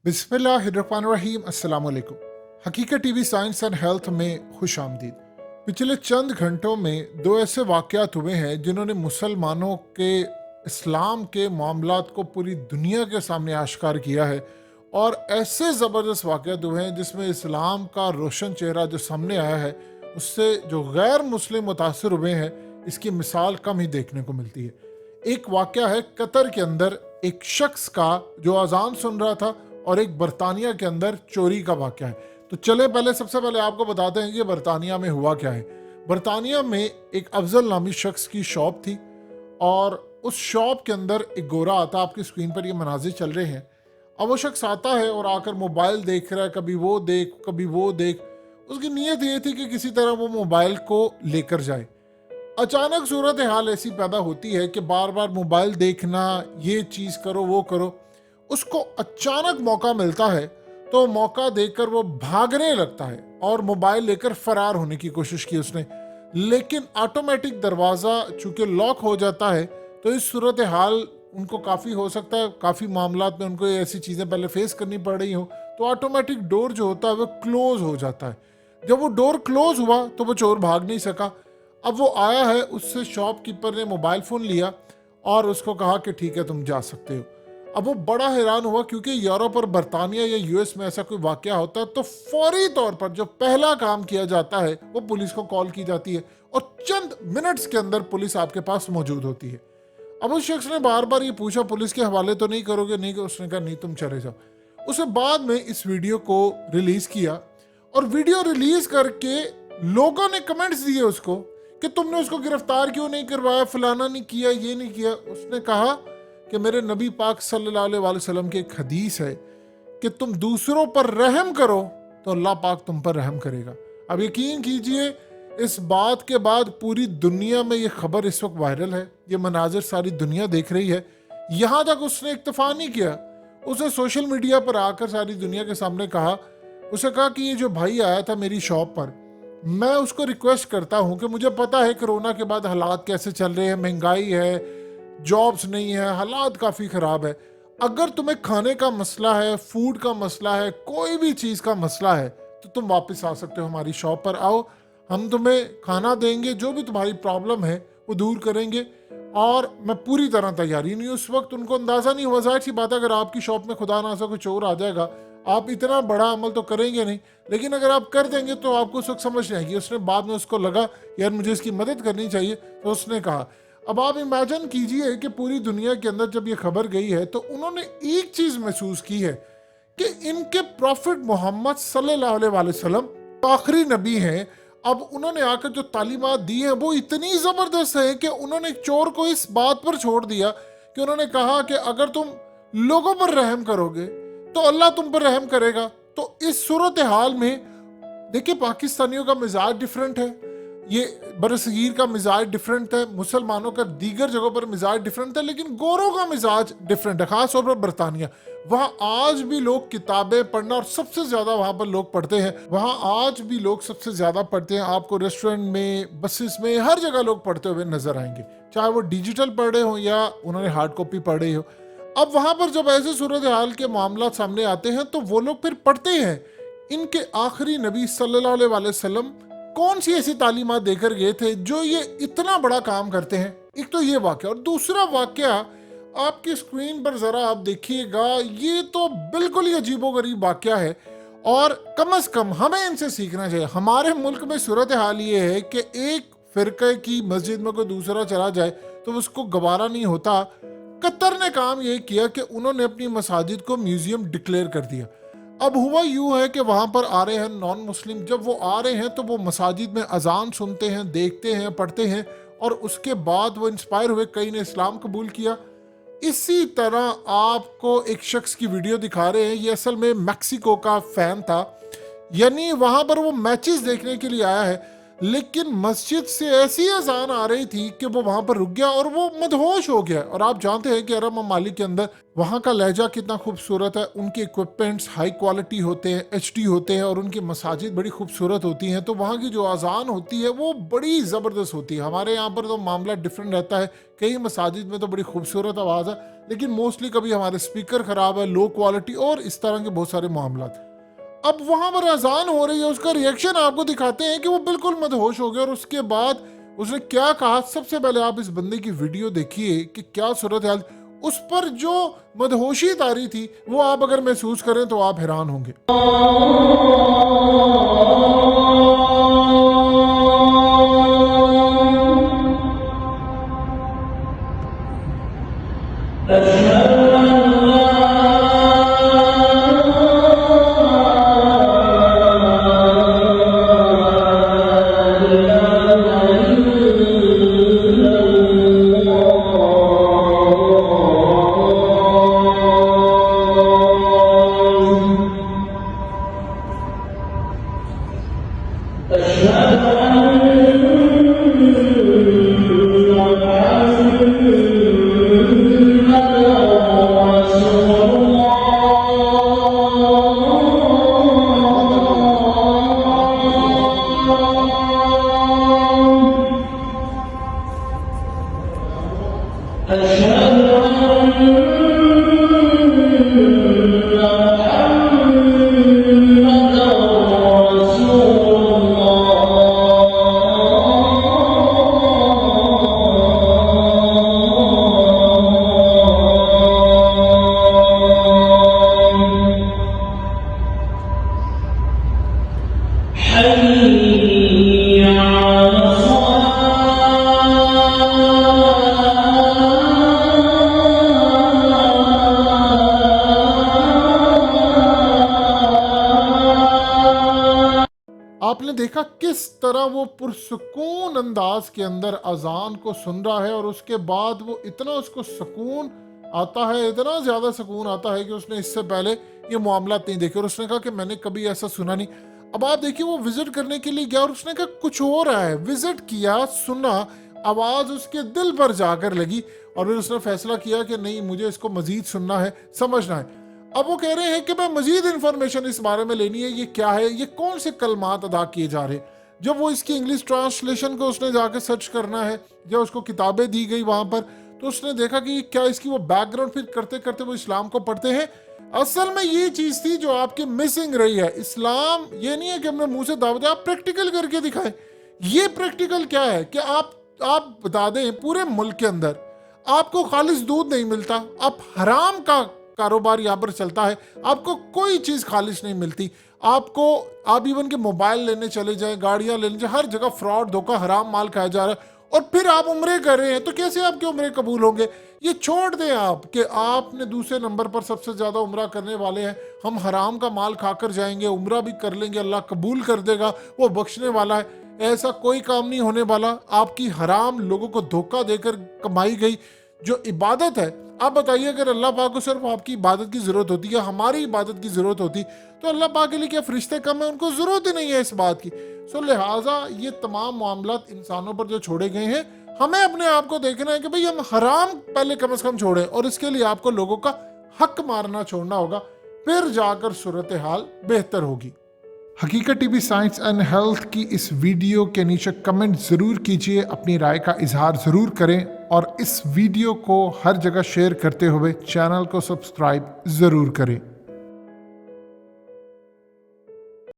बिस्मिल्लाहिर्रहमानिर्रहीम। अस्सलाम वालेकुम। हकीकत टीवी साइंस एंड हेल्थ में खुश आमदीद। पिछले चंद घंटों में दो ऐसे वाक़यात हुए हैं जिन्होंने मुसलमानों के इस्लाम के मामलात को पूरी दुनिया के सामने आश्कार किया है, और ऐसे ज़बरदस्त वाक़यात हुए हैं जिसमें इस्लाम का रोशन चेहरा जो सामने आया है, उससे जो गैर मुस्लिम मुतासर हुए हैं, इसकी मिसाल कम ही देखने को मिलती है। एक वाक़या है कतर के अंदर एक शख्स का जो अजान सुन रहा था, और एक बरतानिया के अंदर चोरी का वाक़या है। तो चले सबसे पहले आपको बताते हैं कि बरतानिया में हुआ क्या है। बरतानिया में एक अफजल नामी शख्स की शॉप थी, और उस शॉप के अंदर एक गोरा आता, आपकी स्क्रीन पर ये मनाजिर चल रहे हैं। अब वो शख्स आता है और आकर मोबाइल देख रहा है, कभी वो देख कभी वो देख। उसकी नीयत ये थी कि किसी तरह वो मोबाइल को लेकर जाए। अचानक सूरत हाल ऐसी पैदा होती है कि बार बार मोबाइल देखना, ये चीज़ करो वो करो। उसको अचानक मौका मिलता है तो मौका देकर वो भागने लगता है और मोबाइल लेकर फरार होने की कोशिश की उसने। लेकिन ऑटोमेटिक दरवाज़ा चूंकि लॉक हो जाता है, तो इस सूरत हाल उनको काफ़ी हो सकता है काफ़ी मामलात में उनको ऐसी चीज़ें पहले फेस करनी पड़ रही हो, तो ऑटोमेटिक डोर जो होता है वो क्लोज हो जाता है। जब वो डोर क्लोज हुआ तो वो चोर भाग नहीं सका। अब वो आया है, उससे शॉपकीपर ने मोबाइल फ़ोन लिया और उसको कहा कि ठीक है तुम जा सकते हो। अब वो बड़ा हैरान हुआ, क्योंकि यूरोप और बरतानिया या यूएस में ऐसा कोई वाकया होता है तो फौरी तौर पर जो पहला काम किया जाता है वो पुलिस को कॉल की जाती है, और चंद मिनट्स के अंदर पुलिस आपके पास मौजूद होती है। अब उस शख्स ने बार बार ये पूछा, पुलिस के हवाले तो नहीं करोगे? नहीं। उसने कहा नहीं, तुम चले जाओ। उसे बाद में इस वीडियो को रिलीज किया, और वीडियो रिलीज करके लोगों ने कमेंट्स दिए उसको कि तुमने उसको गिरफ्तार क्यों नहीं करवाया, फलाना नहीं किया, ये नहीं किया। उसने कहा कि मेरे नबी पाक सल्लल्लाहु अलैहि वसल्लम की एक हदीस है कि तुम दूसरों पर रहम करो तो अल्लाह पाक तुम पर रहम करेगा। अब यकीन कीजिए, इस बात के बाद पूरी दुनिया में ये खबर इस वक्त वायरल है, ये मनाजिर सारी दुनिया देख रही है। यहाँ तक उसने इक्तफा नहीं किया, उसने सोशल मीडिया पर आकर सारी दुनिया के सामने कहा, उसे कहा कि ये जो भाई आया था मेरी शॉप पर, मैं उसको रिक्वेस्ट करता हूँ कि मुझे पता है कोरोना के बाद हालात कैसे चल रहे हैं, महंगाई है, जॉब्स नहीं है, हालात काफ़ी ख़राब है। अगर तुम्हें खाने का मसला है, फूड का मसला है, कोई भी चीज़ का मसला है, तो तुम वापस आ सकते हो, हमारी शॉप पर आओ, हम तुम्हें खाना देंगे, जो भी तुम्हारी प्रॉब्लम है वो दूर करेंगे। और मैं पूरी तरह तैयारी नहीं। उस वक्त उनको अंदाज़ा नहीं हुआ, जाहिर सी बात है अगर आपकी शॉप में खुदा ना कोई चोर आ जाएगा, आप इतना बड़ा अमल तो करेंगे नहीं, लेकिन अगर आप कर देंगे तो आपको उस वक्त समझ नहीं आएगी। उसने बाद में उसको लगा यार मुझे इसकी मदद करनी चाहिए, तो उसने कहा। अब आप इमेजिन कीजिए कि पूरी दुनिया के अंदर जब ये खबर गई है तो उन्होंने एक चीज़ महसूस की है कि इनके प्रॉफिट मोहम्मद सल्लल्लाहु अलैहि वसल्लम आखिरी नबी हैं। अब उन्होंने आकर जो तालीमात दी हैं वो इतनी ज़बरदस्त है कि उन्होंने चोर को इस बात पर छोड़ दिया कि उन्होंने कहा कि अगर तुम लोगों पर रहम करोगे तो अल्लाह तुम पर रहम करेगा। तो इस सूरत हाल में देखिए, पाकिस्तानियों का मिजाज डिफरेंट है, ये बरसगीर का मिजाज डिफरेंट है, मुसलमानों का दीगर जगहों पर मिजाज डिफरेंट है, लेकिन गोरों का मिजाज डिफरेंट है। खास तौर पर बरतानिया, वहाँ आज भी लोग किताबें पढ़ना, और सबसे ज़्यादा वहाँ पर लोग पढ़ते हैं, वहाँ आज भी लोग सबसे ज़्यादा पढ़ते हैं। आपको रेस्टोरेंट में, बसेस में, हर जगह लोग पढ़ते हुए नजर आएंगे, चाहे वो डिजिटल पढ़ रहे हो या उन्होंने हार्ड कॉपी पढ़ रही हो। अब वहाँ पर जब ऐसे सूरत हाल के मामला सामने आते हैं तो वो लोग फिर पढ़ते हैं इनके आखिरी नबी सल्लल्लाहु अलैहि वसल्लम कौन सी ऐसी तालीमात देकर गए थे जो ये इतना बड़ा काम करते हैं। एक तो ये वाक्य, और दूसरा वाक्य आपकी स्क्रीन पर जरा आप देखिएगा, ये तो बिल्कुल ही अजीबोगरीब वाक्य है, और कम से कम हमें इनसे सीखना चाहिए। हमारे मुल्क में सूरत हाल ये है कि एक फिरके की मस्जिद में कोई दूसरा चला जाए तो उसको गवारा नहीं होता। कतर ने काम ये किया कि उन्होंने अपनी मसाजिद को म्यूजियम डिक्लेयर कर दिया। अब हुआ यूँ है कि वहाँ पर आ रहे हैं नॉन मुस्लिम, जब वो आ रहे हैं तो वो मसाजिद में अजान सुनते हैं, देखते हैं, पढ़ते हैं, और उसके बाद वो इंस्पायर हुए, कई ने इस्लाम कबूल किया। इसी तरह आपको एक शख्स की वीडियो दिखा रहे हैं, ये असल में मैक्सिको का फ़ैन था, यानी वहाँ पर वो मैचेस देखने के लिए आया है, لیکن مسجد سے ایسی اذان آ رہی تھی کہ وہ وہاں پر رک گیا اور وہ مدہوش ہو گیا. اور آپ جانتے ہیں کہ عرب ممالک کے اندر وہاں کا لہجہ کتنا خوبصورت ہے, ان کے اکوپمنٹس ہائی کوالٹی ہوتے ہیں, HD ہوتے ہیں, اور ان کی مساجد بڑی خوبصورت ہوتی ہیں. تو وہاں کی جو اذان ہوتی ہے وہ بڑی زبردست ہوتی ہے. ہمارے یہاں پر تو معاملہ ڈفرینٹ رہتا ہے, کئی مساجد میں تو بڑی خوبصورت آواز ہے, لیکن موسٹلی کبھی ہمارے اسپیکر خراب ہے, لو کوالٹی, اور اس طرح کے بہت سارے معاملات. اب وہاں پر اذان ہو رہی ہے, اس کا ریئیکشن آپ کو دکھاتے ہیں کہ وہ بالکل مدہوش ہو گیا. اور اس کے بعد اس نے کیا کہا, سب سے پہلے آپ اس بندے کی ویڈیو دیکھیے کہ کیا صورتحال. اس پر جو مدہوشی طاری تھی وہ آپ اگر محسوس کریں تو آپ حیران ہوں گے. آپ نے دیکھا کس طرح وہ پرسکون انداز کے اندر اذان کو سن رہا ہے, اور اس کے بعد وہ اتنا اس کو سکون آتا ہے, اتنا زیادہ سکون آتا ہے کہ اس نے اس سے پہلے یہ معاملات نہیں دیکھے. اور اس نے کہا کہ میں نے کبھی ایسا سنا نہیں. اب آپ دیکھیے وہ وزٹ کرنے کے لیے گیا اور اس نے کہا کچھ ہو رہا ہے. وزٹ کیا, سنا, آواز اس کے دل پر جا کر لگی, اور پھر اس نے فیصلہ کیا کہ نہیں, مجھے اس کو مزید سننا ہے, سمجھنا ہے. اب وہ کہہ رہے ہیں کہ میں مزید انفارمیشن اس بارے میں لینی ہے, یہ کیا ہے, یہ کون سے کلمات ادا کیے جا رہے. جب وہ اس کی انگلش ٹرانسلیشن کو اس نے جا کے سرچ کرنا ہے, جب اس کو کتابیں دی گئی وہاں پر, تو اس نے دیکھا کہ کیا اس کی وہ بیک گراؤنڈ پھر کرتے کرتے وہ اسلام کو پڑھتے ہیں. اصل میں یہ چیز تھی جو آپ کی مسنگ رہی ہے. اسلام یہ نہیں ہے کہ ہم نے منہ سے دعوت, آپ پریکٹیکل کر کے دکھائیں. یہ پریکٹیکل کیا ہے کہ آپ بتا دیں پورے ملک کے اندر آپ کو خالص دودھ نہیں ملتا, آپ حرام کا کاروبار یہاں پر چلتا ہے, آپ کو کوئی چیز خالص نہیں ملتی. آپ ایون کے موبائل لینے چلے جائیں, گاڑیاں لینے جائیں, ہر جگہ فراڈ, دھوکہ, حرام مال کھایا جا رہا ہے. اور پھر آپ عمرے کر رہے ہیں, تو کیسے آپ کے عمرے قبول ہوں گے؟ یہ چھوڑ دیں آپ کہ آپ نے دوسرے نمبر پر سب سے زیادہ عمرہ کرنے والے ہیں, ہم حرام کا مال کھا کر جائیں گے, عمرہ بھی کر لیں گے, اللہ قبول کر دے گا, وہ بخشنے والا ہے. ایسا کوئی کام نہیں ہونے والا. آپ کی حرام لوگوں کو دھوکہ دے کر کمائی گئی جو عبادت ہے, آپ بتائیے اگر اللہ پاک کو صرف آپ کی عبادت کی ضرورت ہوتی ہے, ہماری عبادت کی ضرورت ہوتی, تو اللہ پاک کے لیے کیا فرشتے کم ہیں؟ ان کو ضرورت ہی نہیں ہے اس بات کی. لہٰذا یہ تمام معاملات انسانوں پر جو چھوڑے گئے ہیں, ہمیں اپنے آپ کو دیکھنا ہے کہ بھئی ہم حرام پہلے کم از کم چھوڑیں, اور اس کے لیے آپ کو لوگوں کا حق مارنا چھوڑنا ہوگا, پھر جا کر صورتحال بہتر ہوگی. حقیقت T V science and health کی اس ویڈیو کے نیچے کمنٹ ضرور کیجئے, اپنی رائے کا اظہار ضرور کریں, اور اس ویڈیو کو ہر جگہ شیئر کرتے ہوئے چینل کو سبسکرائب ضرور کریں.